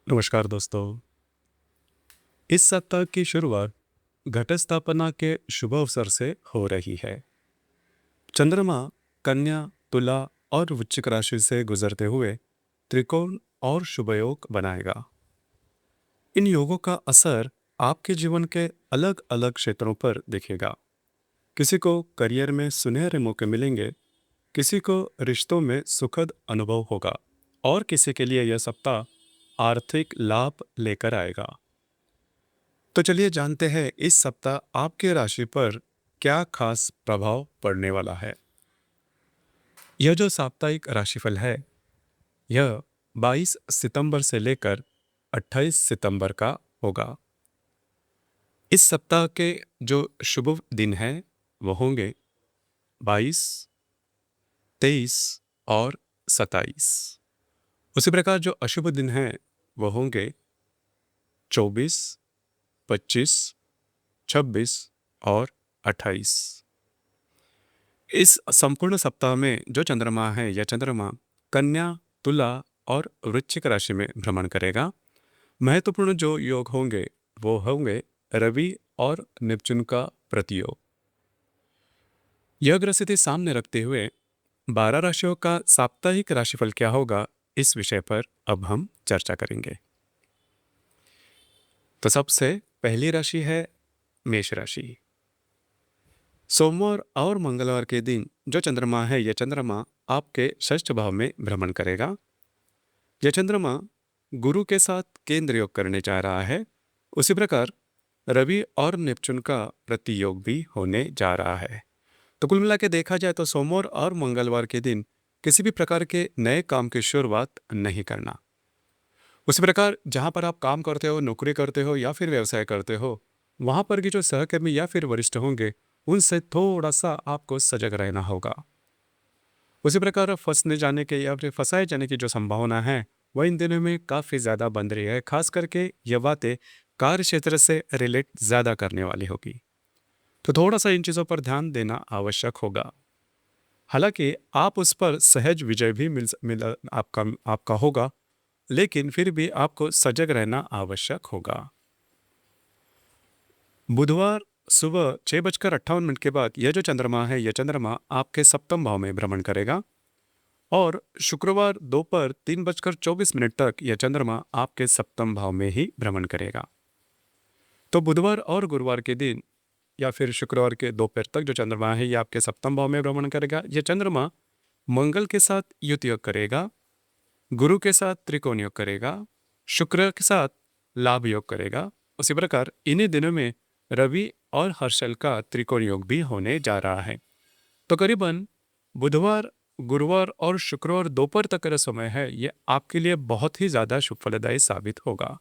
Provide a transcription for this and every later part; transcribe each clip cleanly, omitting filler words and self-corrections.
नमस्कार दोस्तों। इस सप्ताह की शुरुआत घट स्थापना के शुभ अवसर से हो रही है। चंद्रमा कन्या, तुला और वृश्चिक राशि से गुजरते हुए त्रिकोण और शुभ योग बनाएगा। इन योगों का असर आपके जीवन के अलग अलग क्षेत्रों पर दिखेगा। किसी को करियर में सुनहरे मौके मिलेंगे, किसी को रिश्तों में सुखद अनुभव होगा और किसी के लिए यह सप्ताह आर्थिक लाभ लेकर आएगा। तो चलिए जानते हैं इस सप्ताह आपके राशि पर क्या खास प्रभाव पड़ने वाला है। यह जो साप्ताहिक राशिफल है, यह 22 सितंबर से लेकर 28 सितंबर का होगा। इस सप्ताह के जो शुभ दिन हैं वो होंगे 22, 23 और 27। उसी प्रकार जो अशुभ दिन हैं वो होंगे 24, 25, 26 और 28। इस संपूर्ण सप्ताह में जो चंद्रमा है, यह चंद्रमा कन्या, तुला और वृश्चिक राशि में भ्रमण करेगा। महत्वपूर्ण जो योग होंगे वो होंगे रवि और नेपच्यून का प्रतियोग। यह ग्रह स्थिति सामने रखते हुए 12 राशियों का साप्ताहिक राशिफल क्या होगा, इस विषय पर अब हम चर्चा करेंगे। तो सबसे पहली राशि है मेष राशि। सोमवार और मंगलवार के दिन जो चंद्रमा है, यह चंद्रमा आपके षष्ठ भाव में भ्रमण करेगा। यह चंद्रमा गुरु के साथ केंद्र योग करने जा रहा है। उसी प्रकार रवि और नेपच्यून का प्रतियोग भी होने जा रहा है। तो कुल मिला के देखा जाए तो सोमवार और मंगलवार के दिन किसी भी प्रकार के नए काम की शुरुआत नहीं करना। उसी प्रकार जहां पर आप काम करते हो, नौकरी करते हो या फिर व्यवसाय करते हो, वहां पर के जो सहकर्मी या फिर वरिष्ठ होंगे, उनसे थोड़ा सा आपको सजग रहना होगा। उसी प्रकार फंसने जाने के या फिर फंसाए जाने की जो संभावना है वह इन दिनों में काफ़ी ज़्यादा बन रही है। खास करके ये बातें कार्य क्षेत्र से रिलेट ज़्यादा करने वाली होगी। तो थोड़ा सा इन चीज़ों पर ध्यान देना आवश्यक होगा। हालांकि आप उस पर सहज विजय भी मिल आपका होगा, लेकिन फिर भी आपको सजग रहना आवश्यक होगा। बुधवार सुबह 6:58 के बाद यह जो चंद्रमा है, यह चंद्रमा आपके सप्तम भाव में भ्रमण करेगा और शुक्रवार दोपहर 3:24 तक यह चंद्रमा आपके सप्तम भाव में ही भ्रमण करेगा। तो बुधवार और गुरुवार के दिन या फिर शुक्रवार के दोपहर तक जो चंद्रमा है, यह आपके सप्तम भाव में भ्रमण करेगा। यह चंद्रमा मंगल के साथ युति योग करेगा, गुरु के साथ त्रिकोण योग करेगा, शुक्र के साथ लाभ योग करेगा। उसी प्रकार इन्हीं दिनों में रवि और हर्षल का त्रिकोण योग भी होने जा रहा है। तो करीबन बुधवार, गुरुवार और शुक्रवार दोपहर तक का समय है, ये आपके लिए बहुत ही ज़्यादा शुभ फलदायी साबित होगा।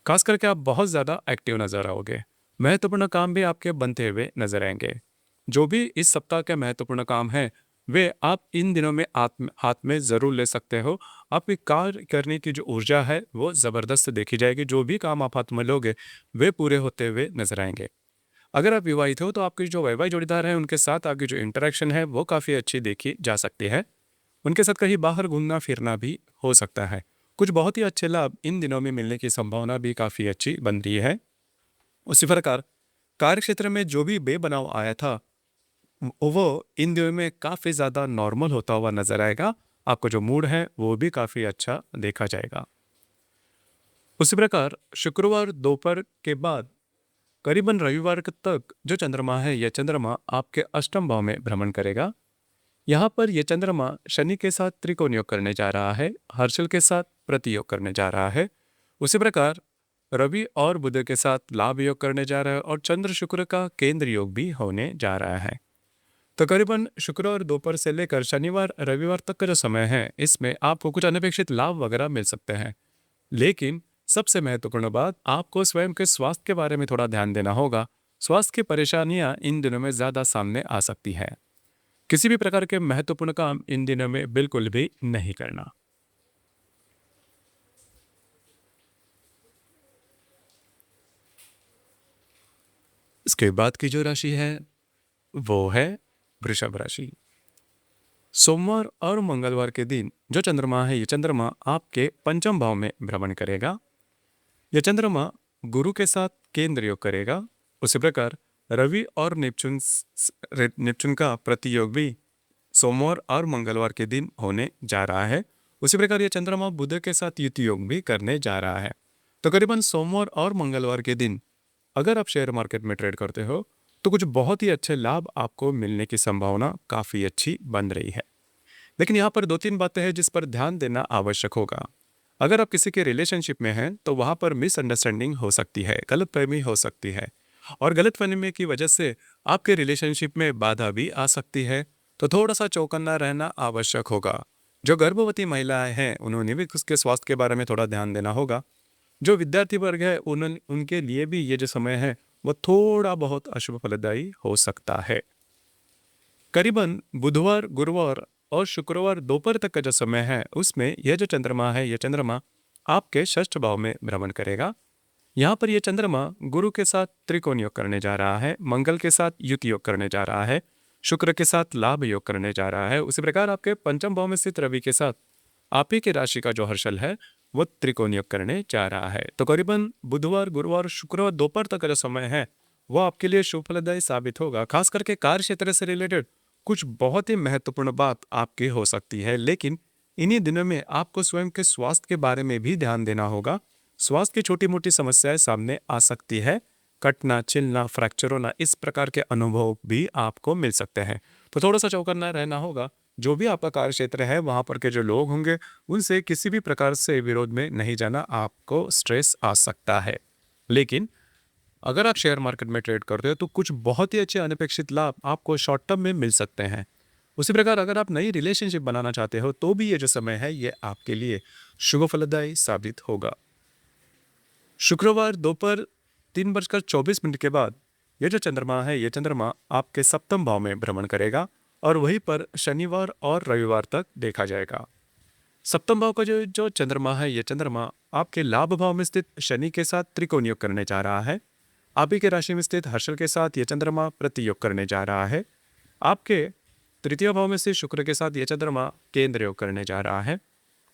खास करके आप बहुत ज़्यादा एक्टिव नजर आओगे। महत्वपूर्ण काम भी आपके बनते हुए नजर आएंगे। जो भी इस सप्ताह के महत्वपूर्ण काम है वे आप इन दिनों में हाथ में ज़रूर ले सकते हो। आपकी कार्य करने की जो ऊर्जा है वो ज़बरदस्त देखी जाएगी। जो भी काम आप हाथ में लोगे वे पूरे होते हुए नजर आएंगे। अगर आप विवाहित हो तो आपके जो वैवाहिक जोड़ीदार हैं उनके साथ आपकी जो इंटरेक्शन है वो काफ़ी अच्छी देखी जा सकती है। उनके साथ कहीं बाहर घूमना फिरना भी हो सकता है। कुछ बहुत ही अच्छे लाभ इन दिनों में मिलने की संभावना भी काफ़ी अच्छी बन रही है। उसी प्रकार कार्य क्षेत्र में जो भी बेबनाव आया था वो इन दिनों में काफ़ी ज़्यादा नॉर्मल होता हुआ नजर आएगा। आपका जो मूड है वो भी काफ़ी अच्छा देखा जाएगा। उसी प्रकार शुक्रवार दोपहर के बाद करीबन रविवार तक जो चंद्रमा है, यह चंद्रमा आपके अष्टम भाव में भ्रमण करेगा। यहाँ पर यह चंद्रमा शनि के साथ त्रिकोण योग करने जा रहा है, हर्षल के साथ प्रतियोग करने जा रहा है। उसी प्रकार रवि और बुध के साथ लाभ योग करने जा रहा है और चंद्र शुक्र का केंद्र योग भी होने जा रहा है। तो करीबन शुक्रवार दोपहर से लेकर शनिवार रविवार तक का जो समय है, इसमें आपको कुछ अनपेक्षित लाभ वगैरह मिल सकते हैं। लेकिन सबसे महत्वपूर्ण बात, आपको स्वयं के स्वास्थ्य के बारे में थोड़ा ध्यान देना होगा। स्वास्थ्य की परेशानियां इन दिनों में ज़्यादा सामने आ सकती है। किसी भी प्रकार के महत्वपूर्ण काम इन दिनों में बिल्कुल भी नहीं करना। इसके बाद की जो राशि है वो है वृषभ राशि। सोमवार और मंगलवार के दिन जो चंद्रमा है, ये चंद्रमा आपके पंचम भाव में भ्रमण करेगा। यह चंद्रमा गुरु के साथ केंद्र योग करेगा। उसी प्रकार रवि और नेपच्यून का प्रतियोग भी सोमवार और मंगलवार के दिन होने जा रहा है। उसी प्रकार यह चंद्रमा बुध के साथ युति योग भी करने जा रहा है। तो करीबन सोमवार और मंगलवार के दिन अगर आप शेयर मार्केट में ट्रेड करते हो तो कुछ बहुत ही अच्छे लाभ आपको मिलने की संभावना काफ़ी अच्छी बन रही है। लेकिन यहाँ पर दो तीन बातें हैं जिस पर ध्यान देना आवश्यक होगा। अगर आप किसी के रिलेशनशिप में हैं तो वहाँ पर मिसअंडरस्टैंडिंग हो सकती है, गलतफहमी हो सकती है, और गलतफहमी की वजह से आपके रिलेशनशिप में बाधा भी आ सकती है। तो थोड़ा सा चौकन्ना रहना आवश्यक होगा। जो गर्भवती महिलाएं हैं उन्होंने भी उसके स्वास्थ्य के बारे में थोड़ा ध्यान देना होगा। जो विद्यार्थी वर्ग है उनके लिए भी ये जो समय है वो थोड़ा बहुत अशुभ फलदायी हो सकता है। करीबन बुधवार, गुरुवार और शुक्रवार दोपहर तक का जो समय है उसमें यह जो चंद्रमा है, यह चंद्रमा आपके षष्ठ भाव में भ्रमण करेगा। यहाँ पर यह चंद्रमा गुरु के साथ त्रिकोण योग करने जा रहा है, मंगल के साथ युति योग करने जा रहा है, शुक्र के साथ लाभ योग करने जा रहा है। उसी प्रकार आपके पंचम भाव में स्थित रवि के साथ आप ही की राशि का जो हर्षल है वो त्रिकोण योग करने जा रहा है। तो करीबन बुधवार, गुरुवार, शुक्रवार दोपहर तक का जो समय है वो आपके लिए शुभ फलदायी साबित होगा। खास करके कार्य क्षेत्र से रिलेटेड कुछ बहुत ही महत्वपूर्ण बात आपकी हो सकती है। लेकिन इन्हीं दिनों में आपको स्वयं के स्वास्थ्य के बारे में भी ध्यान देना होगा। स्वास्थ्य की छोटी मोटी समस्याएं सामने आ सकती है, कटना, छिलना, फ्रैक्चर होना, इस प्रकार के अनुभव भी आपको मिल सकते हैं। तो थोड़ा सा चौकन्ना रहना होगा। जो भी आपका कार्य क्षेत्र है वहां पर के जो लोग होंगे उनसे किसी भी प्रकार से विरोध में नहीं जाना, आपको स्ट्रेस आ सकता है। लेकिन अगर आप शेयर मार्केट में ट्रेड करते हो तो कुछ बहुत ही अच्छे अनपेक्षित लाभ आपको शॉर्ट टर्म में मिल सकते हैं। उसी प्रकार अगर आप नई रिलेशनशिप बनाना चाहते हो तो भी ये जो समय है ये आपके लिए शुभ फलदायी साबित होगा। शुक्रवार दोपहर 3:24 के बाद ये जो चंद्रमा है, ये चंद्रमा आपके सप्तम भाव में भ्रमण करेगा और वहीं पर शनिवार और रविवार तक देखा जाएगा। सप्तम भाव का जो जो चंद्रमा है, ये चंद्रमा आपके लाभ भाव में स्थित शनि के साथ त्रिकोण योग करने जा रहा है। आप ही के राशि में स्थित हर्षल के साथ ये चंद्रमा प्रतियोग करने जा रहा है। आपके तृतीय भाव में से शुक्र के साथ ये चंद्रमा केंद्र योग करने जा रहा है।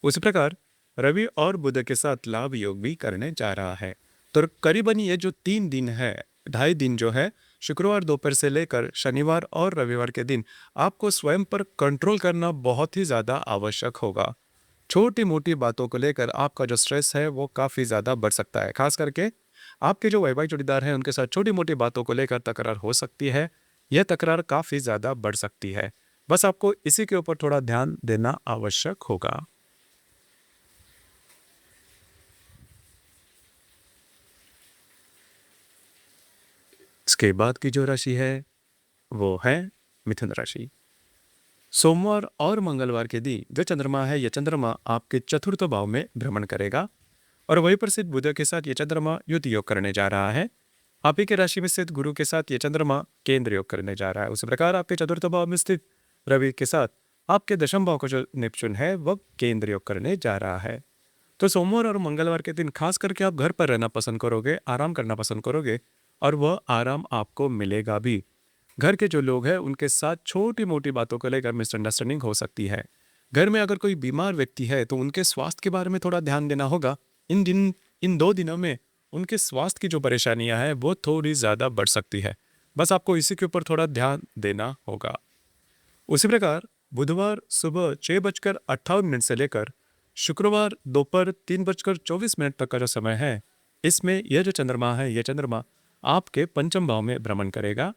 उसी प्रकार रवि और बुध के साथ लाभ योग भी करने जा रहा है। तो करीबन ये जो 3 दिन है, 2.5 दिन जो है, शुक्रवार दोपहर से लेकर शनिवार और रविवार के दिन आपको स्वयं पर कंट्रोल करना बहुत ही ज़्यादा आवश्यक होगा। छोटी मोटी बातों को लेकर आपका जो स्ट्रेस है वो काफ़ी ज़्यादा बढ़ सकता है। खास करके आपके जो वैवाहिक जोड़ीदार हैं उनके साथ छोटी मोटी बातों को लेकर तकरार हो सकती है। यह तकरार काफ़ी ज़्यादा बढ़ सकती है। बस आपको इसी के ऊपर थोड़ा ध्यान देना आवश्यक होगा। इसके बाद की जो राशि है वो है मिथुन राशि। सोमवार और मंगलवार के दिन जो चंद्रमा है, यह चंद्रमा आपके चतुर्थ भाव में भ्रमण करेगा और वहीं पर स्थित बुध के साथ ये चंद्रमा युति योग करने जा रहा है। आप ही के राशि में स्थित गुरु के साथ ये चंद्रमा केंद्र योग करने जा रहा है। उसी प्रकार आपके चतुर्थ भाव में स्थित रवि के साथ आपके दशम भाव का जो नेपच्यून है वह केंद्र योग करने जा रहा है। तो सोमवार और मंगलवार के दिन खास करके आप घर पर रहना पसंद करोगे, आराम करना पसंद करोगे और वह आराम आपको मिलेगा भी। घर के जो लोग हैं उनके साथ छोटी मोटी बातों को लेकर मिसअंडरस्टैंडिंग हो सकती है। घर में अगर कोई बीमार व्यक्ति है तो उनके स्वास्थ्य के बारे में थोड़ा ध्यान देना होगा। इन 2 दिनों में उनके स्वास्थ्य की जो परेशानियां हैं वो थोड़ी ज़्यादा बढ़ सकती है। बस आपको इसी के ऊपर थोड़ा ध्यान देना होगा। उसी प्रकार बुधवार सुबह 6:58 से लेकर शुक्रवार दोपहर 3:24 तक का जो समय है इसमें यह जो चंद्रमा है, यह चंद्रमा आपके पंचम भाव में भ्रमण करेगा।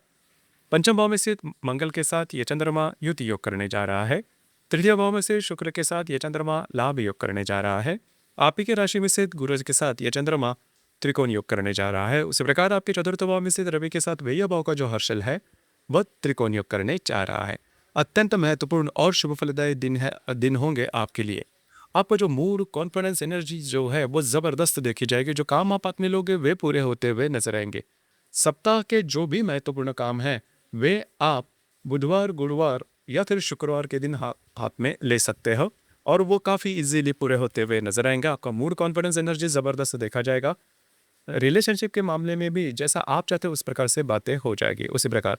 पंचम भाव में स्थित मंगल के साथ ये चंद्रमा युति योग करने जा रहा है। तृतीय भाव में से शुक्र के साथ ये चंद्रमा लाभ योग करने जा रहा है। आप ही के राशि में स्थित गुरु के साथ ये चंद्रमा त्रिकोण योग करने जा रहा है। उसी प्रकार आपके चतुर्थ भाव में स्थित रवि के साथ व्यय भाव का जो हर्षल है वह त्रिकोण योग करने जा रहा है। अत्यंत महत्वपूर्ण और शुभ फलदायी दिन होंगे आपके लिए। आपका जो मूड, कॉन्फिडेंस, एनर्जी जो है वो जबरदस्त देखी जाएगी। जो काम आप अपने लोगे वे पूरे होते हुए नजर आएंगे। सप्ताह के जो भी महत्वपूर्ण काम है वे आप बुधवार, गुरुवार या फिर शुक्रवार के दिन हाथ में ले सकते हो और वो काफ़ी इजीली पूरे होते हुए नजर आएंगे। आपका मूड, कॉन्फिडेंस, एनर्जी ज़बरदस्त देखा जाएगा। रिलेशनशिप के मामले में भी जैसा आप चाहते हो उस प्रकार से बातें हो जाएगी। उसी प्रकार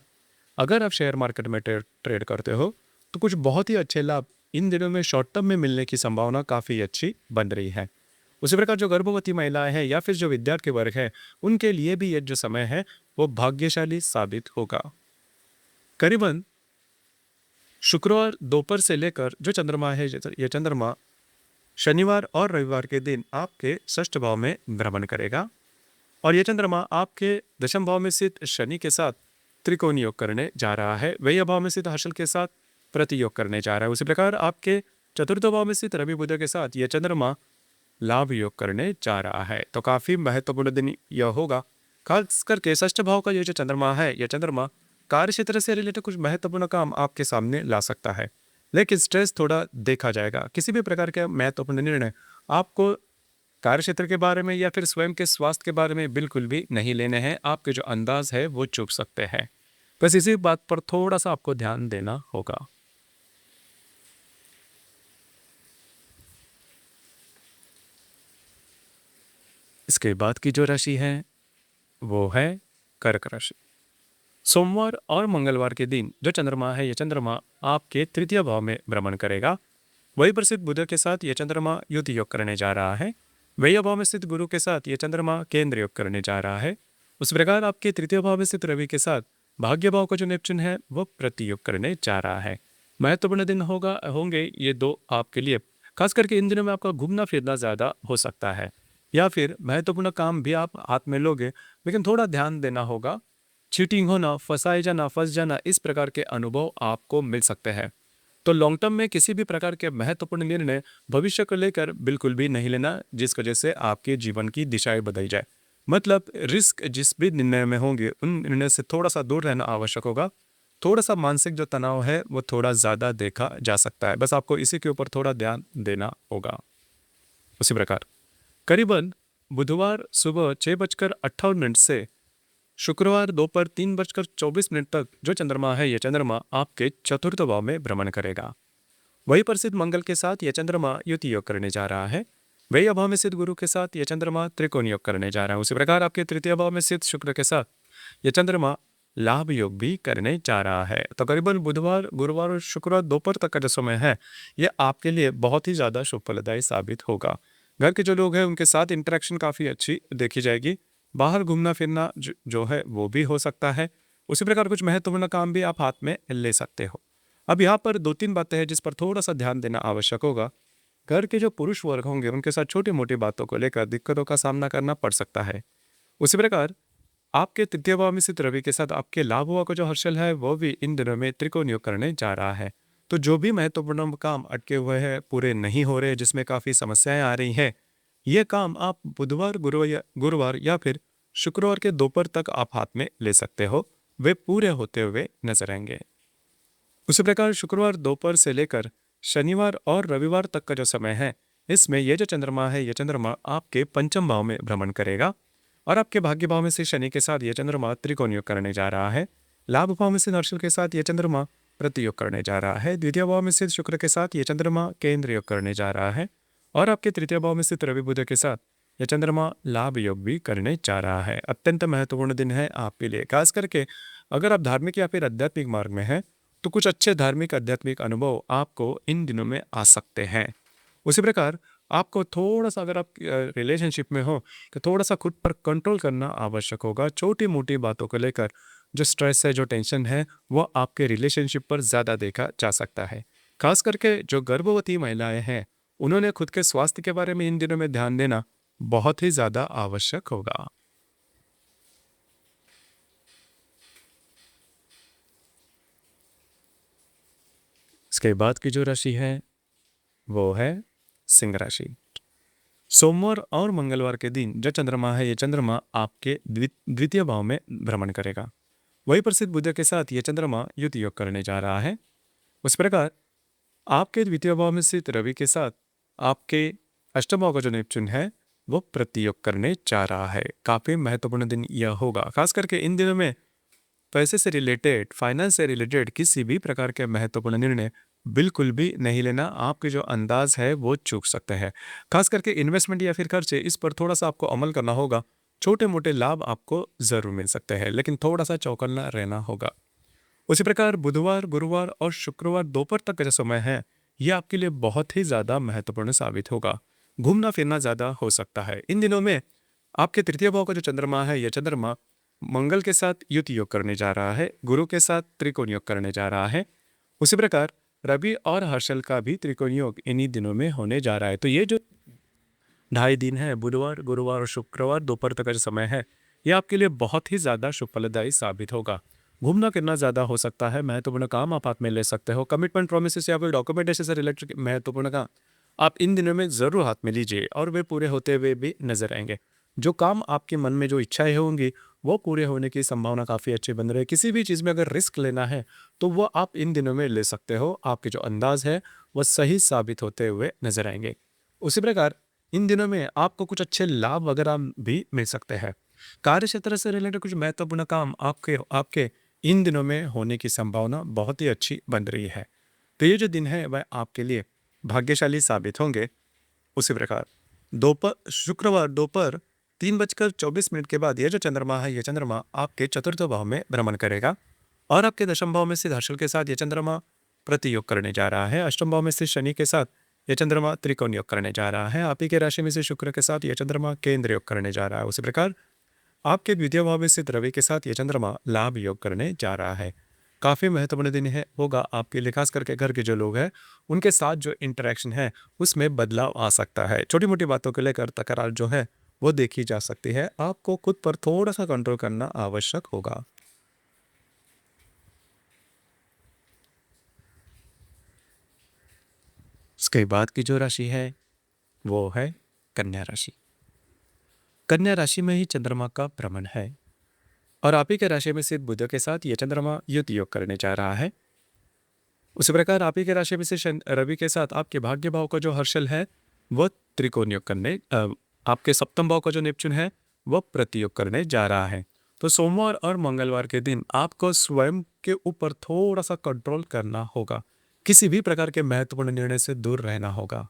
अगर आप शेयर मार्केट में ट्रेड करते हो तो कुछ बहुत ही अच्छे लाभ इन दिनों में शॉर्ट टर्म में मिलने की संभावना काफ़ी अच्छी बन रही है। उसी प्रकार जो गर्भवती महिलाएं हैं या फिर जो विद्यार्थी वर्ग है, उनके लिए भी ये जो समय है वो भाग्यशाली साबित होगा। करीबन शुक्रवार दोपहर से लेकर जो चंद्रमा है, ये चंद्रमा शनिवार और रविवार के दिन आपके षष्ठ भाव में भ्रमण करेगा और ये चंद्रमा आपके दशम भाव में स्थित शनि के साथ त्रिकोण योग करने जा रहा है। व्यय भाव में स्थित हर्षल के साथ प्रति योग करने जा रहा है। उसी प्रकार आपके चतुर्थ भाव में स्थित रवि बुध के साथ यह चंद्रमा लाभ योग करने जा रहा है। तो काफी महत्वपूर्ण दिन यह होगा। खास करके षष्ठ भाव का ये जो चंद्रमा है, यह चंद्रमा कार्य क्षेत्र से रिलेटेड कुछ महत्वपूर्ण काम आपके सामने ला सकता है, लेकिन स्ट्रेस थोड़ा देखा जाएगा। किसी भी प्रकार के महत्वपूर्ण निर्णय आपको कार्य क्षेत्र के बारे में या फिर स्वयं के स्वास्थ्य के बारे में बिल्कुल भी नहीं लेने हैं। आपके जो अंदाज है वो चूक सकते हैं। बस इसी बात पर थोड़ा सा आपको ध्यान देना होगा। इसके बाद की जो राशि है वो है कर्क राशि। सोमवार और मंगलवार के दिन जो चंद्रमा है, यह चंद्रमा आपके तृतीय भाव में भ्रमण करेगा। वही प्रसिद्ध बुध के साथ यह चंद्रमा युति योग करने जा रहा है। वही भाव में स्थित गुरु के साथ यह चंद्रमा केंद्र योग करने जा रहा है। उस प्रकार आपके तृतीय भाव में स्थित रवि के साथ भाग्य भाव का जो नेपच्यून है वो प्रति योग करने जा रहा है। महत्वपूर्ण दिन होंगे ये दो आपके लिए। खास करके इन दिनों में आपका घूमना फिरना ज्यादा हो सकता है या फिर महत्वपूर्ण काम भी आप हाथ में लोगे, लेकिन थोड़ा ध्यान देना होगा। चीटिंग होना, फंसाए जाना, फंस जाना, इस प्रकार के अनुभव आपको मिल सकते हैं। तो लॉन्ग टर्म में किसी भी प्रकार के महत्वपूर्ण निर्णय भविष्य को लेकर बिल्कुल भी नहीं लेना, जिस वजह से आपके जीवन की दिशाएं बदल जाए। मतलब रिस्क जिस भी निर्णय में होंगे उन निर्णय से थोड़ा सा दूर रहना आवश्यक होगा। थोड़ा सा मानसिक जो तनाव है वो थोड़ा ज़्यादा देखा जा सकता है। बस आपको इसी के ऊपर थोड़ा ध्यान देना होगा। उसी प्रकार करीबन बुधवार सुबह 6:58 से शुक्रवार दोपहर 3:24 तक जो चंद्रमा है, यह चंद्रमा आपके चतुर्थ भाव में भ्रमण करेगा। वही प्रसिद्ध मंगल के साथ यह चंद्रमा युति योग करने जा रहा है। वही अभाव में स्थित गुरु के साथ यह चंद्रमा त्रिकोण योग करने जा रहा है। उसी प्रकार आपके तृतीय भाव में स्थित शुक्र के साथ यह चंद्रमा लाभ योग भी करने जा रहा है। तो करीबन बुधवार, गुरुवार और शुक्रवार दोपहर तक का जो समय है यह आपके लिए बहुत ही ज्यादा शुभ फलदायी साबित होगा। घर के जो लोग हैं उनके साथ इंटरेक्शन काफी अच्छी देखी जाएगी। बाहर घूमना फिरना जो है वो भी हो सकता है। उसी प्रकार कुछ महत्वपूर्ण काम भी आप हाथ में ले सकते हो। अब यहाँ पर दो तीन बातें हैं जिस पर थोड़ा सा ध्यान देना आवश्यक होगा। घर के जो पुरुष वर्ग होंगे उनके साथ छोटी मोटी बातों को लेकर दिक्कतों का सामना करना पड़ सकता है। उसी प्रकार आपके तृतीय भाव में स्थित रवि के साथ आपके लाभ हुआ का जो हर्षल है वो भी इन दिनों में त्रिकोण योग करने जा रहा है। तो जो भी महत्वपूर्ण काम अटके हुए हैं, पूरे नहीं हो रहे, जिसमें काफी समस्याएं आ रही हैं, ये काम आप बुधवार, गुरुवार या फिर शुक्रवार के दोपहर तक आप हाथ में ले सकते हो। वे पूरे होते हुए नजर आएंगे। उसी प्रकार शुक्रवार दोपहर से लेकर शनिवार और रविवार तक का जो समय है, इसमें यह जो चंद्रमा है, यह चंद्रमा आपके पंचम भाव में भ्रमण करेगा और आपके भाग्य भाव में से शनि के साथ यह चंद्रमा त्रिकोण योग करने जा रहा है। लाभ भाव में से हर्षल के साथ यह चंद्रमा प्रति योग करने जा रहा है। द्वितीय भाव में स्थित शुक्र के साथ यह चंद्रमा केंद्र योग करने जा रहा है और आपके तृतीय भाव में स्थित रवि बुध के साथ यह चंद्रमा लाभ योग भी करने जा रहा है। अत्यंत महत्वपूर्ण दिन है आपके लिए। खास करके अगर आप धार्मिक या फिर आध्यात्मिक मार्ग में हैं तो कुछ अच्छे धार्मिक आध्यात्मिक अनुभव आपको इन दिनों में आ सकते हैं। उसी प्रकार आपको थोड़ा सा, अगर आप रिलेशनशिप में हो तो थोड़ा सा खुद पर कंट्रोल करना आवश्यक होगा। छोटी मोटी बातों को लेकर जो स्ट्रेस है, जो टेंशन है, वो आपके रिलेशनशिप पर ज़्यादा देखा जा सकता है। खास करके जो गर्भवती महिलाएं हैं उन्होंने खुद के स्वास्थ्य के बारे में इन दिनों में ध्यान देना बहुत ही ज़्यादा आवश्यक होगा। इसके बाद की जो राशि है वो है सिंह राशि। सोमवार और मंगलवार के दिन जो चंद्रमा है, ये चंद्रमा आपके द्वितीय भाव में भ्रमण करेगा। वही प्रसिद्ध बुध के साथ ये चंद्रमा युति योग करने जा रहा है। उस प्रकार आपके द्वितीय भाव में स्थित रवि के साथ आपके अष्टम भाव का जो नेपच्यून है वो प्रतियोग करने जा रहा है। काफी महत्वपूर्ण दिन यह होगा। खास करके इन दिनों में पैसे से रिलेटेड, फाइनेंस से रिलेटेड किसी भी प्रकार के महत्वपूर्ण निर्णय बिल्कुल भी नहीं लेना। आपके जो अंदाज है वो चूक सकते हैं। खास करके इन्वेस्टमेंट या फिर खर्चे, इस पर थोड़ा सा आपको अमल करना होगा। छोटे मोटे लाभ आपको जरूर मिल सकते हैं, लेकिन थोड़ा सा चौकन्ना रहना होगा। उसी प्रकार बुधवार, गुरुवार और शुक्रवार दोपहर तक का जो समय है, ये आपके लिए बहुत ही ज़्यादा महत्वपूर्ण साबित होगा। घूमना-फिरना ज़्यादा हो सकता है। इन दिनों में आपके तृतीय भाव का जो चंद्रमा है, ये चंद्रमा मंगल के साथ युति योग करने जा रहा है, गुरु के साथ त्रिकोण योग करने जा रहा है। उसी प्रकार रवि और हर्षल का भी त्रिकोण योग इन्हीं दिनों में होने जा रहा है। तो ये जो 2.5 दिन है, बुधवार, गुरुवार और शुक्रवार दोपहर तक का जो समय है, ये आपके लिए बहुत ही ज़्यादा शुभ फलदायी साबित होगा। घूमना-फिरना ज़्यादा हो सकता है, महत्वपूर्ण काम आप हाथ में ले सकते हो। कमिटमेंट, प्रोमिसेस या फिर डॉक्यूमेंटेशन से रिलेटेड महत्वपूर्ण काम आप इन दिनों में ज़रूर हाथ में लीजिए और वे पूरे होते हुए भी नज़र आएँगे। जो काम आपके मन में जो इच्छाएँ होंगी, वो पूरे होने की संभावना काफ़ी अच्छी बन रही है। किसी भी चीज़ में अगर रिस्क लेना है, तो वो आप इन दिनों में ले सकते हो। आपके जो अंदाज़ है, वो सही साबित होते हुए नज़र आएँगे। उसी प्रकार इन दिनों में आपको कुछ अच्छे लाभ वगैरह भी मिल सकते हैं। कार्य क्षेत्र से रिलेटेड कुछ महत्वपूर्ण काम आपके आपके इन दिनों में होने की संभावना बहुत ही अच्छी बन रही है। तो ये जो दिन है वह आपके लिए भाग्यशाली साबित होंगे। उसी प्रकार दोपहर शुक्रवार दोपहर 3:24 के बाद ये जो चंद्रमा है, ये चंद्रमा आपके चतुर्थ भाव में भ्रमण करेगा और आपके दशम भाव में स्थित हर्षल के साथ ये चंद्रमा प्रतियोग करने जा रहा है। अष्टम भाव में स्थित शनि के साथ ये चंद्रमा त्रिकोण योग करने जा रहा है। आप ही के राशि में से शुक्र के साथ ये चंद्रमा केंद्र योग करने जा रहा है। उसी प्रकार आपके द्वितीय भाव में स्थित रवि के साथ ये चंद्रमा लाभ योग करने जा रहा है। काफ़ी महत्वपूर्ण दिन है होगा आपके लिए, खास करके घर के जो लोग हैं उनके साथ जो इंटरेक्शन है उसमें बदलाव आ सकता है। छोटी मोटी बातों को लेकर तकरार जो है वो देखी जा सकती है। आपको खुद पर थोड़ा सा कंट्रोल करना आवश्यक होगा। उसके बाद की जो राशि है वो है कन्या राशि। कन्या राशि में ही चंद्रमा का भ्रमण है और आप ही के राशि में स्थित बुध के साथ ये चंद्रमा युति योग करने जा रहा है। उसी प्रकार आप ही के राशि में से रवि के साथ आपके भाग्य भाव का जो हर्षल है वह त्रिकोण योग करने आपके सप्तम भाव का जो नेपच्यून है वह प्रतियोग करने जा रहा है। तो सोमवार और मंगलवार के दिन आपको स्वयं के ऊपर थोड़ा सा कंट्रोल करना होगा। किसी भी प्रकार के महत्वपूर्ण निर्णय से दूर रहना होगा।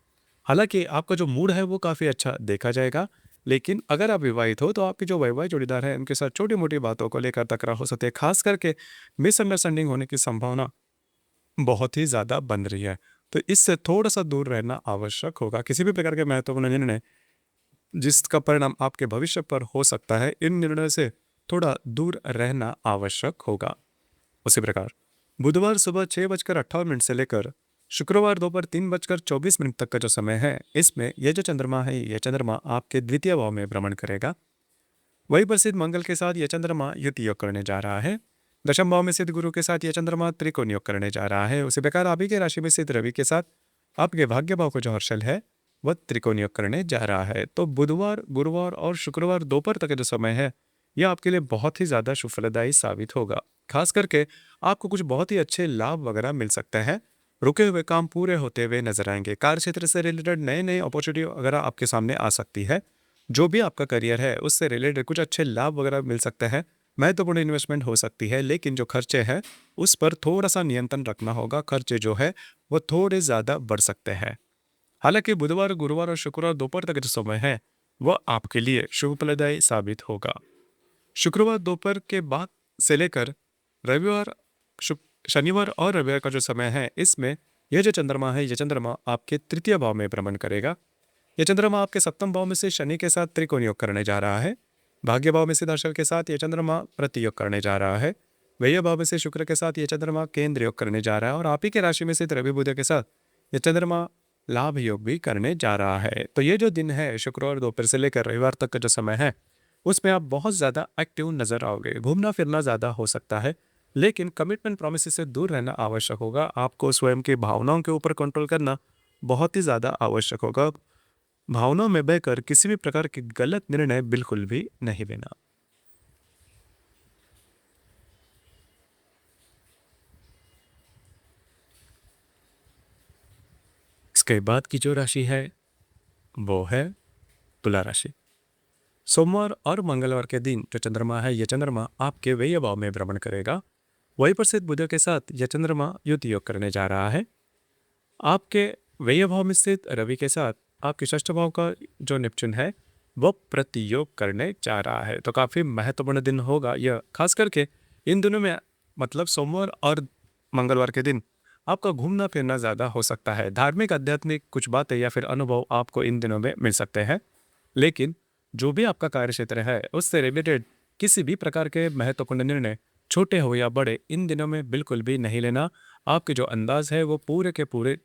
हालांकि आपका जो मूड है वो काफ़ी अच्छा देखा जाएगा, लेकिन अगर आप विवाहित हो तो आपके जो वैवाहिक जोड़ीदार हैं उनके साथ छोटी मोटी बातों को लेकर तकरार हो सकती है। खास करके मिसअंडरस्टैंडिंग होने की संभावना बहुत ही ज़्यादा बन रही है। तो इससे थोड़ा सा दूर रहना आवश्यक होगा। किसी भी प्रकार के महत्वपूर्ण निर्णय जिसका परिणाम आपके भविष्य पर हो सकता है, इन निर्णय से थोड़ा दूर रहना आवश्यक होगा। उसी प्रकार बुधवार सुबह 6:58 से लेकर शुक्रवार दोपहर 3:24 तक का जो समय है, इसमें यह जो चंद्रमा है, यह चंद्रमा आपके द्वितीय भाव में भ्रमण करेगा। वही पर स्थित मंगल के साथ यह चंद्रमा युति योग करने जा रहा है। दशम भाव में स्थित गुरु के साथ यह चंद्रमा त्रिकोण योग करने जा रहा है। उसी प्रकार आप ही के राशि में स्थित रवि के साथ आपके भाग्य भाव का जो हर्षल है वह त्रिकोण योग करने जा रहा है। तो बुधवार, गुरुवार और शुक्रवार दोपहर तक का जो समय है, यह आपके लिए बहुत ही ज़्यादा शुभ फलदायी साबित होगा। खास करके आपको कुछ बहुत ही अच्छे लाभ वगैरह मिल सकते हैं। रुके हुए काम पूरे होते हुए नजर आएंगे। कार्य क्षेत्र से रिलेटेड नए नए अपॉर्चुनिटी वगैरह आपके सामने आ सकती है। जो भी आपका करियर है उससे रिलेटेड कुछ अच्छे लाभ वगैरह मिल सकते हैं। महत्वपूर्ण इन्वेस्टमेंट हो सकती है, लेकिन जो खर्चे हैं उस पर थोड़ा सा नियंत्रण रखना होगा। खर्चे जो है वो थोड़े ज़्यादा बढ़ सकते हैं। हालांकि बुधवार, गुरुवार और शुक्रवार दोपहर तक जो समय है वह आपके लिए शुभ फलदायी साबित होगा। शुक्रवार दोपहर के बाद से लेकर रविवार, शनिवार और रविवार का जो समय है, इसमें यह जो चंद्रमा है, यह चंद्रमा आपके तृतीय भाव में भ्रमण करेगा। यह चंद्रमा आपके सप्तम भाव में से शनि के साथ त्रिकोण योग करने जा रहा है। भाग्य भाव में से दर्शक के साथ यह चंद्रमा प्रतियोग करने जा रहा है। व्यय भाव में से शुक्र के साथ यह चंद्रमा केंद्र योग करने जा रहा है और आप ही के राशि में से रवि बुध के साथ यह चंद्रमा लाभ योग भी करने जा रहा है। तो ये जो दिन है, शुक्रवार दोपहर से लेकर रविवार तक का जो समय है, उसमें आप बहुत ज़्यादा एक्टिव नजर आओगे। घूमना फिरना ज़्यादा हो सकता है, लेकिन कमिटमेंट प्रोमिस से दूर रहना आवश्यक होगा। आपको स्वयं की भावनाओं के ऊपर कंट्रोल करना बहुत ही ज़्यादा आवश्यक होगा। भावनाओं में बहकर किसी भी प्रकार के गलत निर्णय बिल्कुल भी नहीं लेना। इसके बाद की जो राशि है वो है तुला राशि। सोमवार और मंगलवार के दिन जो चंद्रमा है, यह चंद्रमा आपके व्यय भाव में भ्रमण करेगा। वही पर स्थित बुध के साथ यह चंद्रमा युति योग करने जा रहा है। आपके व्यय भाव में स्थित रवि के साथ आपके षष्ठ भाव का जो नेपच्यून है वह प्रतियोग करने जा रहा है। तो काफ़ी महत्वपूर्ण दिन होगा यह। खास करके इन दिनों में मतलब सोमवार और मंगलवार के दिन आपका घूमना फिरना ज़्यादा हो सकता है। धार्मिक, आध्यात्मिक कुछ बातें या फिर अनुभव आपको इन दिनों में मिल सकते हैं। लेकिन जो भी आपका कार्यक्षेत्र है, उससे रिलेटेड किसी भी प्रकार के महत्वपूर्ण निर्णय, छोटे हो या बड़े, इन दिनों में बिल्कुल भी नहीं लेना। आपके जो अंदाज है, वो पूरे के पूरे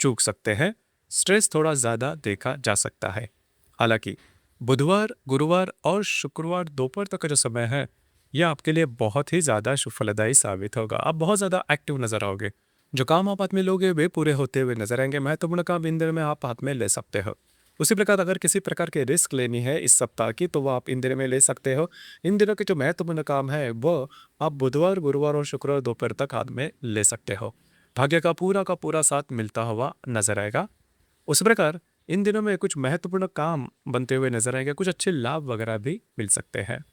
चूक सकते हैं। स्ट्रेस थोड़ा ज़्यादा देखा जा सकता है। हालांकि बुधवार, गुरुवार और शुक्रवार दोपहर तक का जो समय है, यह आपके लिए बहुत ही ज़्यादा फलदायी साबित होगा। आप बहुत ज़्यादा एक्टिव नजर आओगे। जो काम आप हाथ में लोगे वे पूरे होते हुए नजर आएंगे। महत्वपूर्ण काम इन दिनों में आप हाथ में ले सकते हो। उसी प्रकार अगर किसी प्रकार के रिस्क लेनी है इस सप्ताह की, तो वो आप इन दिनों में ले सकते हो। इन दिनों के जो महत्वपूर्ण काम है वो आप बुधवार, गुरुवार और शुक्रवार दोपहर तक हाथ में ले सकते हो। भाग्य का पूरा साथ मिलता हुआ नजर आएगा। उस प्रकार इन दिनों में कुछ महत्वपूर्ण काम बनते हुए नजर आएंगे। कुछ अच्छे लाभ वगैरह भी मिल सकते हैं।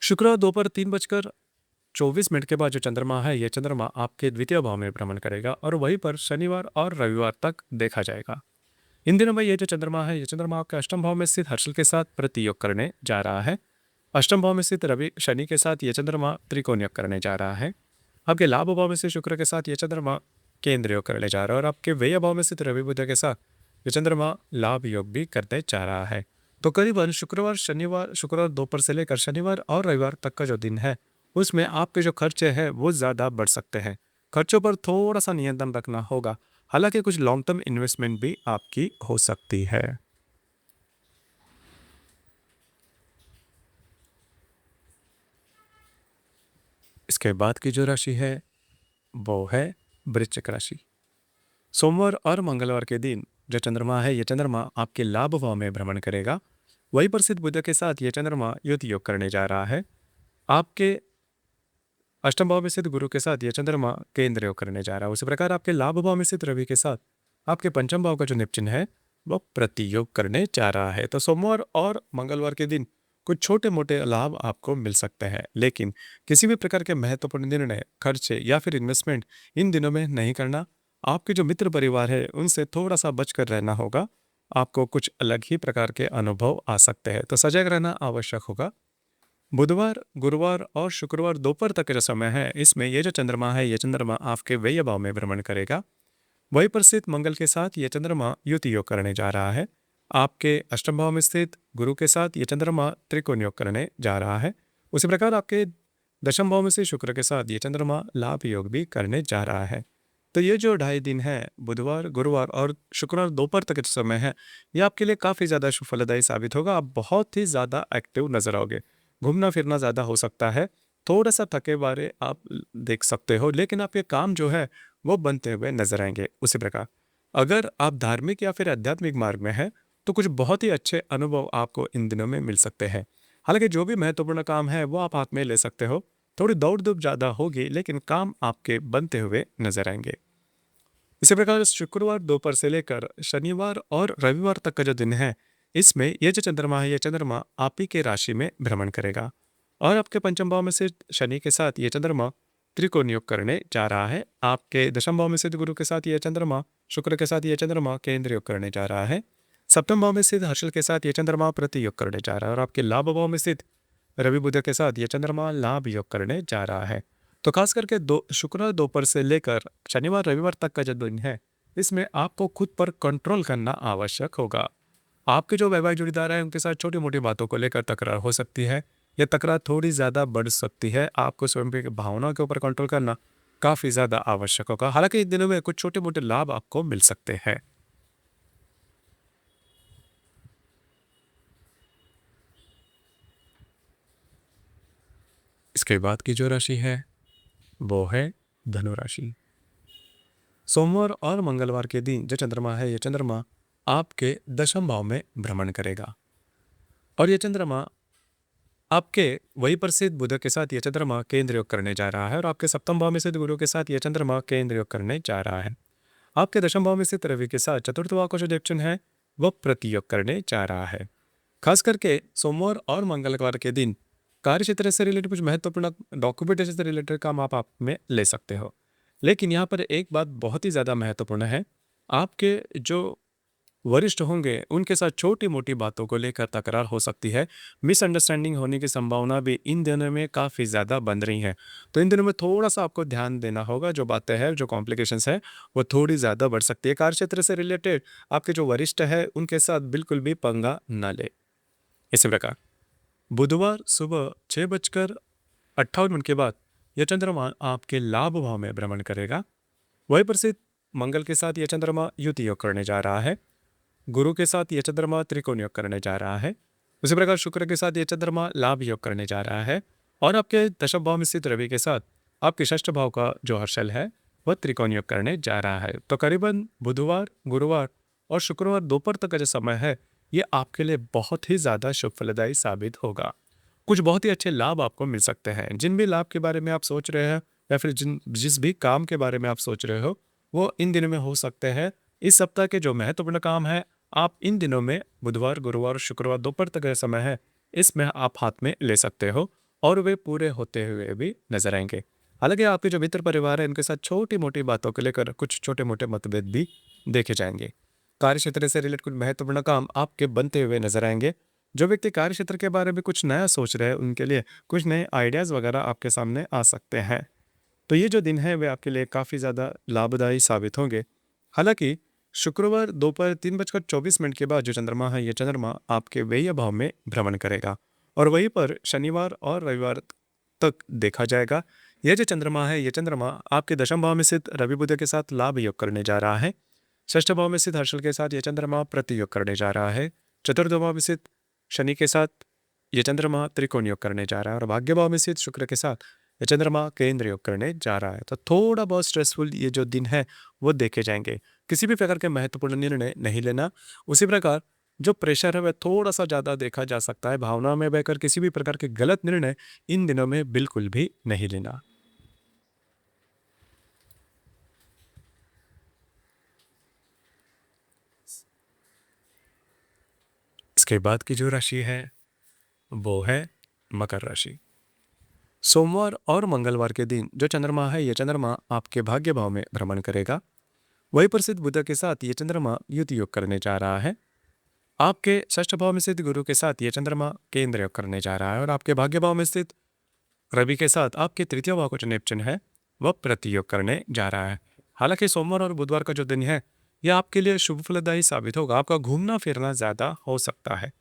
शुक्रवार दोपहर 3:24 के बाद जो चंद्रमा है, यह चंद्रमा आपके द्वितीय भाव में भ्रमण करेगा और वहीं पर शनिवार और रविवार तक देखा जाएगा। इन दिनों में ये जो चंद्रमा है, ये चंद्रमा आपके अष्टम भाव में स्थित हर्षल के साथ प्रतियोग करने जा रहा है। अष्टम भाव में स्थित रवि शनि के साथ ये चंद्रमा त्रिकोण योग करने जा रहा है। आपके लाभ भाव में से शुक्र के साथ ये चंद्रमा केंद्र योग करने जा रहा है और आपके व्यय भाव में स्थित रवि बुध के साथ ये चंद्रमा लाभ योग भी करने जा रहा है। तो करीबन शुक्रवार दोपहर से लेकर शनिवार और रविवार तक का जो दिन है, उसमें आपके जो खर्चे हैं वो ज़्यादा बढ़ सकते हैं। खर्चों पर थोड़ा सा नियंत्रण रखना होगा। हालांकि कुछ लॉन्ग टर्म इन्वेस्टमेंट भी आपकी हो सकती है। इसके बाद की जो राशि है वो है वृश्चिक राशि। सोमवार और मंगलवार के दिन जो चंद्रमा है, ये चंद्रमा आपके लाभ भाव में भ्रमण करेगा। वही प्रसिद्ध बुध के साथ ये चंद्रमा युति योग करने जा रहा है। आपके अष्टम भाव में स्थित गुरु के साथ ये चंद्रमा केंद्र योग करने जा रहा है। उसी प्रकार आपके लाभ भाव में स्थित रवि के साथ आपके पंचम भाव का जो निपचिन है वो प्रतियोग करने जा रहा है। तो सोमवार और मंगलवार के दिन कुछ छोटे मोटे लाभ आपको मिल सकते हैं, लेकिन किसी भी प्रकार के महत्वपूर्ण निर्णय, खर्चे या फिर इन्वेस्टमेंट इन दिनों में नहीं करना। आपके जो मित्र परिवार है उनसे थोड़ा सा बचकर रहना होगा। आपको कुछ अलग ही प्रकार के अनुभव आ सकते हैं, तो सजग रहना आवश्यक होगा। बुधवार, गुरुवार और शुक्रवार दोपहर तक का जो समय है, इसमें ये जो चंद्रमा है, ये चंद्रमा आपके व्यय भाव में भ्रमण करेगा। वही पर स्थित मंगल के साथ ये चंद्रमा युति योग करने जा रहा है। आपके अष्टम भाव में स्थित गुरु के साथ ये चंद्रमा त्रिकोण योग करने जा रहा है। उसी प्रकार आपके दशम भाव में से शुक्र के साथ ये चंद्रमा लाभ योग भी करने जा रहा है। तो ये जो 2.5 दिन है, बुधवार, गुरुवार और शुक्रवार दोपहर तक का जो समय है, ये आपके लिए काफ़ी ज़्यादा फलदायी साबित होगा। आप बहुत ही ज़्यादा एक्टिव नजर आओगे। घूमना फिरना ज़्यादा हो सकता है। थोड़ा सा थके बारे आप देख सकते हो, लेकिन आपके काम जो है वो बनते हुए नजर आएंगे। उसी प्रकार अगर आप धार्मिक या फिर आध्यात्मिक मार्ग में हैं, तो कुछ बहुत ही अच्छे अनुभव आपको इन दिनों में मिल सकते हैं। हालांकि जो भी महत्वपूर्ण काम है वो आप हाथ में ले सकते हो। थोड़ी दौड़ धूप ज़्यादा होगी, लेकिन काम आपके बनते हुए नजर आएंगे। इसी प्रकार शुक्रवार दोपहर से लेकर शनिवार और रविवार तक का जो दिन है, इसमें यह जो चंद्रमा है, यह चंद्रमा आप ही के राशि में भ्रमण करेगा और आपके पंचम भाव में से शनि के साथ ये चंद्रमा त्रिकोण योग करने जा रहा है। आपके दशम भाव में स्थित गुरु के साथ यह चंद्रमा, शुक्र के साथ यह चंद्रमा केंद्र योग करने जा रहा है। सप्तम भाव में स्थित हर्षल के साथ यह चंद्रमा प्रति योग करने जा रहा है और आपके लाभ भाव में स्थित रवि बुध के साथ यह चंद्रमा लाभ योग करने जा रहा है। तो खास करके शुक्रवार दोपहर से लेकर शनिवार रविवार तक का जो दिन है, इसमें आपको खुद पर कंट्रोल करना आवश्यक होगा। आपके जो वैवाहिक जोड़ीदार हैं उनके साथ छोटी मोटी बातों को लेकर तकरार हो सकती है। यह तकरार थोड़ी ज़्यादा बढ़ सकती है। आपको स्वयं की भावनाओं के ऊपर कंट्रोल करना काफ़ी ज़्यादा आवश्यक होगा। हालांकि इन दिनों में कुछ छोटे मोटे लाभ आपको मिल सकते हैं। इसके बाद की जो राशि है वो है धनु राशि। सोमवार और मंगलवार के दिन जो चंद्रमा है, यह चंद्रमा आपके दशम भाव में भ्रमण करेगा और यह चंद्रमा आपके वही पर स्थित बुध के साथ यह चंद्रमा केंद्र योग करने जा रहा है और आपके सप्तम भाव में स्थित गुरु के साथ यह चंद्रमा केंद्र योग करने जा रहा है। आपके दशम भाव में स्थित रवि के साथ चतुर्थ भाव का जो देवचन है वह प्रतियोग करने जा रहा है। खास करके सोमवार और मंगलवार के दिन कार्य क्षेत्र से रिलेटेड कुछ महत्वपूर्ण डॉक्यूमेंटेशन से रिलेटेड काम आप में ले सकते हो। लेकिन यहाँ पर एक बात बहुत ही ज़्यादा महत्वपूर्ण है। आपके जो वरिष्ठ होंगे उनके साथ छोटी मोटी बातों को लेकर तकरार हो सकती है। मिसअंडरस्टैंडिंग होने की संभावना भी इन दिनों में काफ़ी ज़्यादा बन रही है। तो इन दिनों में थोड़ा सा आपको ध्यान देना होगा, जो बातें हैं, जो कॉम्प्लिकेशंस है, वो थोड़ी ज़्यादा बढ़ सकती है। कार्य क्षेत्र से रिलेटेड आपके जो वरिष्ठ है उनके साथ बिल्कुल भी पंगा ना ले। इसी प्रकार बुधवार सुबह 6:58 के बाद यह चंद्रमा आपके लाभ भाव में भ्रमण करेगा। वहीं पर से मंगल के साथ यह चंद्रमा युति योग करने जा रहा है। गुरु के साथ यह चंद्रमा त्रिकोण योग करने जा रहा है। उसी प्रकार शुक्र के साथ यह चंद्रमा लाभ योग करने जा रहा है। और आपके दशम भाव में स्थित रवि के साथ आपके षष्ठ भाव का जो हर्षल है वह त्रिकोण योग करने जा रहा है। तो करीबन बुधवार, गुरुवार और शुक्रवार दोपहर तक का जो समय है ये आपके लिए बहुत ही ज़्यादा शुभ फलदायी साबित होगा। कुछ बहुत ही अच्छे लाभ आपको मिल सकते हैं। जिन भी लाभ के बारे में आप सोच रहे हैं या फिर जिस भी काम के बारे में आप सोच रहे हो वो इन दिनों में हो सकते हैं। इस सप्ताह के जो महत्वपूर्ण काम है आप इन दिनों में बुधवार, गुरुवार, शुक्रवार दोपहर तक का समय है इसमें आप हाथ में ले सकते हो और वे पूरे होते हुए भी नजर आएंगे। हालांकि आपके जो मित्र परिवार है इनके साथ छोटी मोटी बातों को लेकर कुछ छोटे मोटे मतभेद भी देखे जाएंगे। कार्य क्षेत्र से रिलेटेड कुछ महत्वपूर्ण काम आपके बनते हुए नजर आएंगे। जो व्यक्ति कार्य क्षेत्र के बारे में कुछ नया सोच रहे हैं उनके लिए कुछ नए आइडियाज़ वगैरह आपके सामने आ सकते हैं। तो ये जो दिन है वे आपके लिए काफ़ी ज़्यादा लाभदायी साबित होंगे। हालांकि शुक्रवार दोपहर 3:24 के बाद जो चंद्रमा है ये चंद्रमा आपके व्यय भाव में भ्रमण करेगा और वहीं पर शनिवार और रविवार तक देखा जाएगा। यह जो चंद्रमा है ये चंद्रमा आपके दशम भाव में स्थित रवि बुध के साथ लाभ योग करने जा रहा है। षष्ठ भाव में स्थित हर्षल के साथ यह चंद्रमा प्रतियोग करने जा रहा है। चतुर्थ भाव में स्थित शनि के साथ यह चंद्रमा त्रिकोण योग करने जा रहा है और भाग्य भाव में स्थित शुक्र के साथ यह चंद्रमा केंद्र योग करने जा रहा है। तो थोड़ा बहुत स्ट्रेसफुल ये जो दिन है वो देखे जाएंगे। किसी भी प्रकार के महत्वपूर्ण निर्णय नहीं लेना। उसी प्रकार जो प्रेशर है वह थोड़ा सा ज़्यादा देखा जा सकता है। भावना में बहकर किसी भी प्रकार के गलत निर्णय इन दिनों में बिल्कुल भी नहीं लेना। इसके बाद की जो राशि है वो है मकर राशि। सोमवार और मंगलवार के दिन जो चंद्रमा है यह चंद्रमा आपके भाग्य भाव में भ्रमण करेगा। वही प्रसिद्ध बुध के साथ यह चंद्रमा युति योग करने जा रहा है। आपके षष्ठ भाव में स्थित गुरु के साथ यह चंद्रमा केंद्र योग करने जा रहा है और आपके भाग्य भाव में स्थित रवि के साथ आपके तृतीय भाव का जो नेपचुन है वह प्रतियोग करने जा रहा है। हालांकि सोमवार और बुधवार का जो दिन है यह आपके लिए शुभ फलदायी साबित होगा। आपका घूमना फिरना ज्यादा हो सकता है।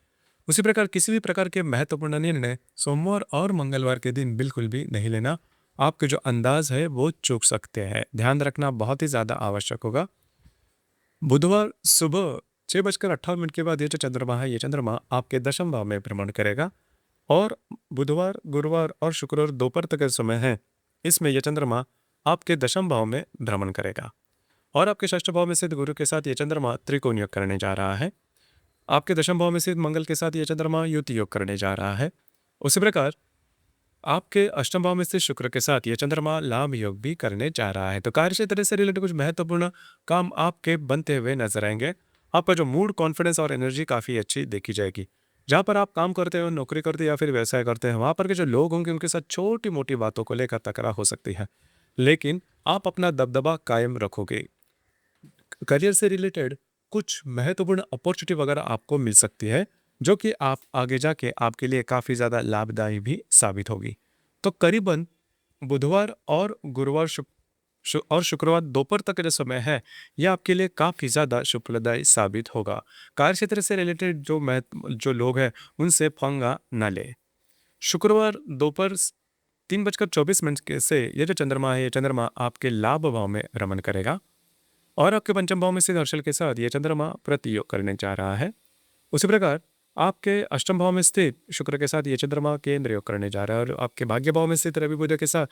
उसी प्रकार किसी भी प्रकार के महत्वपूर्ण निर्णय सोमवार और मंगलवार के दिन बिल्कुल भी नहीं लेना। आपके जो अंदाज है वो चूक सकते हैं। ध्यान रखना बहुत ही ज़्यादा आवश्यक होगा। बुधवार सुबह 6:58 के बाद ये जो चंद्रमा है ये चंद्रमा आपके दशम भाव में भ्रमण करेगा और बुधवार, गुरुवार और शुक्रवार दोपहर तक का समय है इसमें यह चंद्रमा आपके दशम भाव में भ्रमण करेगा और आपके षष्ठ भाव में स्थित गुरु के साथ यह चंद्रमा त्रिकोण योग करने जा रहा है। आपके दशम भाव में स्थित मंगल के साथ यह चंद्रमा युति योग करने जा रहा है। उसी प्रकार आपके अष्टम भाव में स्थित शुक्र के साथ यह चंद्रमा लाभ योग भी करने जा रहा है। तो कार्य क्षेत्र से रिलेटेड कुछ महत्वपूर्ण काम आपके बनते हुए नजर आएंगे। आपका जो मूड, कॉन्फिडेंस और एनर्जी काफ़ी अच्छी देखी जाएगी। जहाँ पर आप काम करते हो, नौकरी करते हो या फिर व्यवसाय करते हैं वहाँ पर के जो लोग होंगे उनके साथ छोटी मोटी बातों को लेकर तकरार हो सकती है, लेकिन आप अपना दबदबा कायम रखोगे। करियर से रिलेटेड कुछ महत्वपूर्ण अपॉर्चुनिटी वगैरह आपको मिल सकती है जो कि आप आगे जाके आपके लिए काफ़ी ज़्यादा लाभदायी भी साबित होगी। तो करीबन बुधवार और गुरुवार और शुक्रवार दोपहर तक का जो समय है यह आपके लिए काफ़ी ज़्यादा शुभप्रदायी साबित होगा। कार्य क्षेत्र से रिलेटेड जो लोग हैं उनसे पंगा न ले। शुक्रवार दोपहर 3:24 के से ये जो चंद्रमा है ये चंद्रमा आपके लाभ भाव में रमन करेगा और आपके पंचम भाव में स्थित हर्षल के साथ यह चंद्रमा प्रतियोग करने जा रहा है। उसी प्रकार आपके अष्टम भाव में स्थित शुक्र के साथ यह चंद्रमा केंद्र योग करने जा रहा है और आपके भाग्य भाव में स्थित रवि बुध के साथ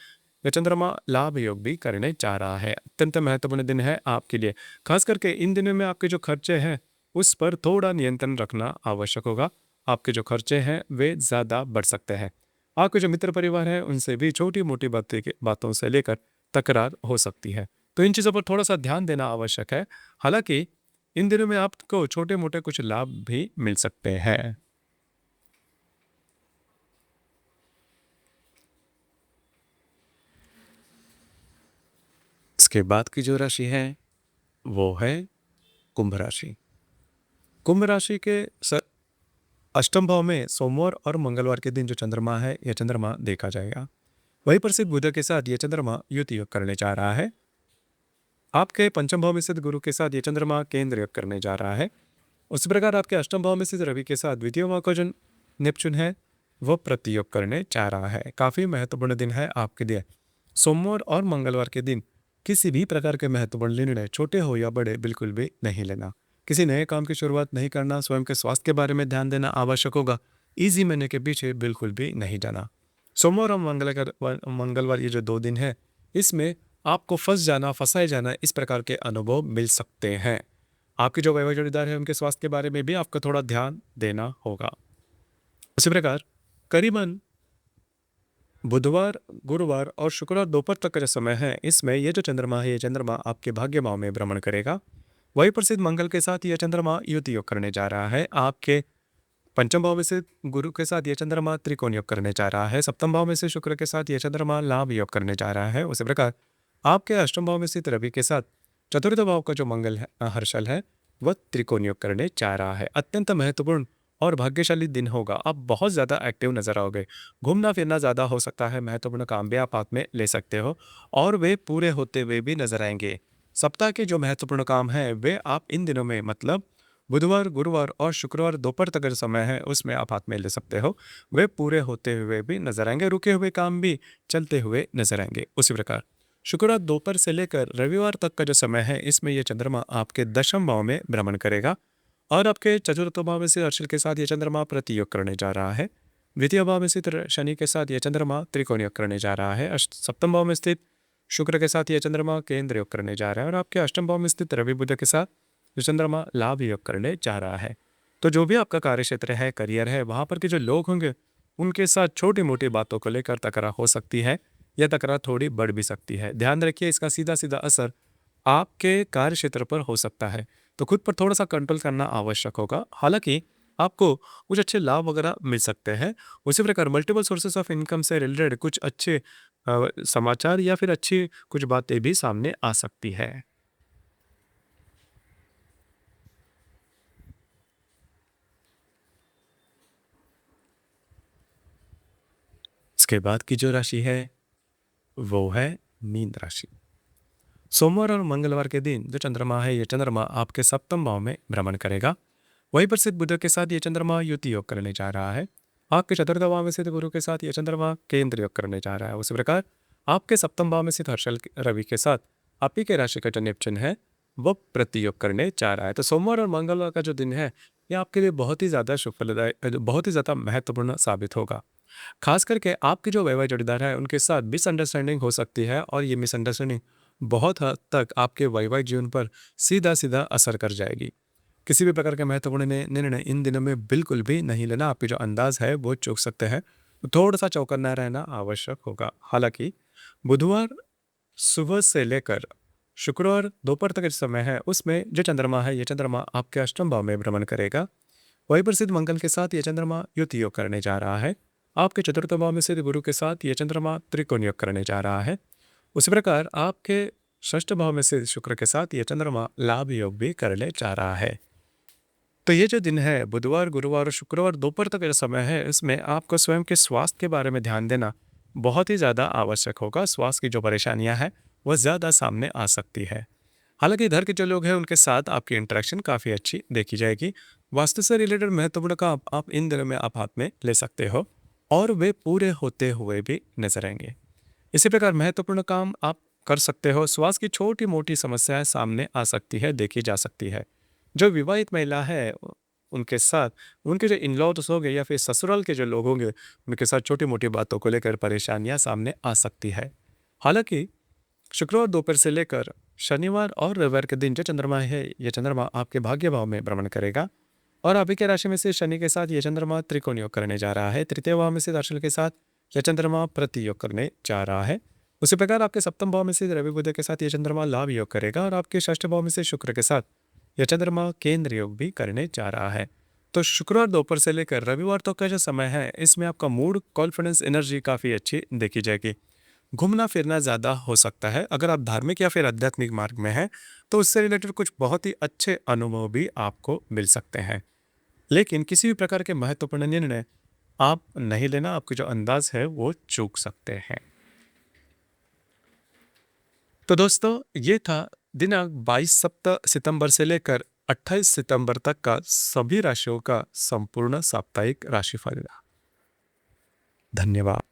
यह चंद्रमा लाभ योग भी करने जा रहा है। अत्यंत महत्वपूर्ण दिन है आपके लिए। खास करके इन दिनों में आपके जो खर्चे हैं उस पर थोड़ा नियंत्रण रखना आवश्यक होगा। आपके जो खर्चे हैं वे ज़्यादा बढ़ सकते हैं। आपके जो मित्र परिवार है उनसे भी छोटी मोटी बातों से लेकर तकरार हो सकती है। तो इन चीज़ों पर थोड़ा सा ध्यान देना आवश्यक है। हालांकि इन दिनों में आपको छोटे मोटे कुछ लाभ भी मिल सकते हैं। इसके बाद की जो राशि है वो है कुंभ राशि। कुंभ राशि के अष्टम भाव में सोमवार और मंगलवार के दिन जो चंद्रमा है यह चंद्रमा देखा जाएगा। वहीं पर स्थित बुध के साथ यह चंद्रमा युति योग करने जा रहा है। आपके पंचम भाव में स्थित गुरु के साथ यह चंद्रमा केंद्र योग करने जा रहा है। उसी प्रकार आपके अष्टम भाव में स्थित रवि के साथ द्वितीय भाव का जो नेपच्यून है वह प्रतियोग करने जा रहा है। काफी महत्वपूर्ण दिन है आपके लिए। सोमवार और मंगलवार के दिन किसी भी प्रकार के महत्वपूर्ण निर्णय, छोटे हो या बड़े, बिल्कुल भी नहीं लेना। किसी नए काम की शुरुआत नहीं करना। स्वयं के स्वास्थ्य के बारे में ध्यान देना आवश्यक होगा। इजी मनी के पीछे बिल्कुल भी नहीं जाना। सोमवार और मंगलवार ये जो 2 दिन है इसमें आपको फंसाए जाना इस प्रकार के अनुभव मिल सकते हैं। आपके जो वैवाहिक जोड़ीदार है उनके स्वास्थ्य के बारे में भी आपको थोड़ा ध्यान देना होगा। उसी प्रकार करीबन बुधवार, गुरुवार और शुक्रवार दोपहर तक का जो समय है इसमें यह जो चंद्रमा है ये चंद्रमा आपके भाग्य भाव में भ्रमण करेगा। वही प्रसिद्ध मंगल के साथ यह चंद्रमा युति योग करने जा रहा है। आपके पंचम भाव में से गुरु के साथ यह चंद्रमा त्रिकोण योग करने जा रहा है। सप्तम भाव में से शुक्र के साथ यह चंद्रमा लाभ योग करने जा रहा है। उसी प्रकार आपके अष्टम भाव में स्थित रवि के साथ चतुर्थ भाव का जो मंगल है, हर्षल है, वह त्रिकोण योग करने जा रहा है। अत्यंत महत्वपूर्ण और भाग्यशाली दिन होगा। आप बहुत ज़्यादा एक्टिव नजर आओगे। घूमना फिरना ज़्यादा हो सकता है। महत्वपूर्ण काम भी आप हाथ में ले सकते हो और वे पूरे होते हुए भी नजर आएंगे। सप्ताह के जो महत्वपूर्ण काम है वे आप इन दिनों में मतलब बुधवार, गुरुवार और शुक्रवार दोपहर तक जो समय है उसमें आप हाथ में ले सकते हो। वे पूरे होते हुए भी नजर आएंगे। रुके हुए काम भी चलते हुए नजर आएंगे। उसी प्रकार शुक्रवार दोपहर से लेकर रविवार तक का जो समय है इसमें यह चंद्रमा आपके दशम भाव में भ्रमण करेगा और आपके चतुर्थ भाव में स्थित हर्षल के साथ यह चंद्रमा प्रतियोग करने जा रहा है। द्वितीय भाव में स्थित शनि के साथ यह चंद्रमा त्रिकोण योग करने जा रहा है। सप्तम भाव में स्थित शुक्र के साथ यह चंद्रमा केंद्र योग करने जा रहा है और आपके अष्टम भाव में स्थित रवि बुध के साथ जो चंद्रमा लाभ योग करने जा रहा है। तो जो भी आपका कार्य क्षेत्र है, करियर है, वहां पर के जो लोग होंगे उनके साथ छोटी मोटी बातों को लेकर तकरार हो सकती है या तकरार थोड़ी बढ़ भी सकती है। ध्यान रखिए इसका सीधा सीधा असर आपके कार्य क्षेत्र पर हो सकता है, तो खुद पर थोड़ा सा कंट्रोल करना आवश्यक होगा। हालांकि आपको कुछ अच्छे लाभ वगैरह मिल सकते हैं। उसी प्रकार मल्टीपल सोर्सेस ऑफ इनकम से रिलेटेड कुछ अच्छे समाचार या फिर अच्छी कुछ बातें भी सामने आ सकती है। इसके बाद की जो राशि है वो है मीन राशि। सोमवार और मंगलवार के दिन जो चंद्रमा है ये चंद्रमा आपके सप्तम भाव में भ्रमण करेगा। वहीं पर स्थित बुध के साथ ये चंद्रमा युति योग करने जा रहा है। आपके चतुर्थ भाव में स्थित गुरु के साथ ये चंद्रमा केंद्र योग करने जा रहा है। उसी प्रकार आपके सप्तम भाव में स्थित हर्षल रवि के साथ आप ही के राशि का जो नेपच्यून है वो प्रतियोग करने जा रहा है। तो सोमवार और मंगलवार का जो दिन है ये आपके लिए बहुत ही ज़्यादा शुभ फलदायक, बहुत ही ज़्यादा महत्वपूर्ण साबित होगा। खास करके आपके जो वैवाहिक जोड़ीदार है उनके साथ मिसअंडरस्टैंडिंग हो सकती है और ये मिसअंडरस्टैंडिंग बहुत हद तक आपके वैवाहिक जीवन पर सीधा सीधा असर कर जाएगी। किसी भी प्रकार के महत्वपूर्ण निर्णय इन दिनों में बिल्कुल भी नहीं लेना। आपके जो अंदाज है वो चूक सकते हैं, तो थोड़ा सा चौकन्ना रहना आवश्यक होगा। हालांकि बुधवार सुबह से लेकर शुक्रवार दोपहर तक जो समय है उसमें जो चंद्रमा है ये चंद्रमा आपके अष्टम भाव में भ्रमण करेगा। वही प्रसिद्ध मंगल के साथ ये चंद्रमा युति योग करने जा रहा है। आपके चतुर्थ भाव में स्थित गुरु के साथ ये चंद्रमा त्रिकोण योग करने जा रहा है। उसी प्रकार आपके षष्ठ भाव में स्थित शुक्र के साथ ये चंद्रमा लाभ योग भी करने जा रहा है। तो ये जो दिन है बुधवार, गुरुवार और शुक्रवार दोपहर तक का जो समय है इसमें आपको स्वयं के स्वास्थ्य के बारे में ध्यान देना बहुत ही ज़्यादा आवश्यक होगा। स्वास्थ्य की जो परेशानियां हैं वह ज़्यादा सामने आ सकती है। हालांकि घर के जो लोग हैं उनके साथ आपकी इंटरेक्शन काफ़ी अच्छी देखी जाएगी। वास्तु से रिलेटेड महत्वपूर्ण काम आप इन दिनों में आप हाथ में ले सकते हो और वे पूरे होते हुए भी नजर आएंगे। इसी प्रकार महत्वपूर्ण काम आप कर सकते हो। स्वास्थ्य की छोटी मोटी समस्याएं सामने आ सकती है, देखी जा सकती है। जो विवाहित महिला है उनके साथ उनके जो इन-लॉज होंगे या फिर ससुराल के जो लोग होंगे उनके साथ छोटी मोटी बातों को लेकर परेशानियां सामने आ सकती है। हालांकि शुक्रवार दोपहर से लेकर शनिवार और रविवार के दिन जो चंद्रमा है यह चंद्रमा आपके भाग्य भाव में भ्रमण करेगा और आप ही के राशि में से शनि के साथ यह चंद्रमा त्रिकोण योग करने जा रहा है। तृतीय भाव में से हर्षल के साथ यह चंद्रमा प्रति योग करने जा रहा है। उसी प्रकार आपके सप्तम भाव में से रवि बुध के साथ यह चंद्रमा लाभ योग करेगा और आपके षष्ठ भाव में से शुक्र के साथ यह चंद्रमा केंद्र योग भी करने जा रहा है। तो शुक्रवार दोपहर से लेकर रविवार तक का जो समय है इसमें आपका मूड, कॉन्फिडेंस, एनर्जी काफ़ी अच्छी देखी जाएगी। घूमना फिरना ज़्यादा हो सकता है। अगर आप धार्मिक या फिर आध्यात्मिक मार्ग में हैं तो उससे रिलेटेड कुछ बहुत ही अच्छे अनुभव भी आपको मिल सकते हैं। लेकिन किसी भी प्रकार के महत्वपूर्ण निर्णय आप नहीं लेना, आपके जो अंदाज है वो चूक सकते हैं। तो दोस्तों, ये था दिनांक 22 सितंबर से लेकर 28 सितंबर तक का सभी राशियों का संपूर्ण साप्ताहिक राशिफल। धन्यवाद।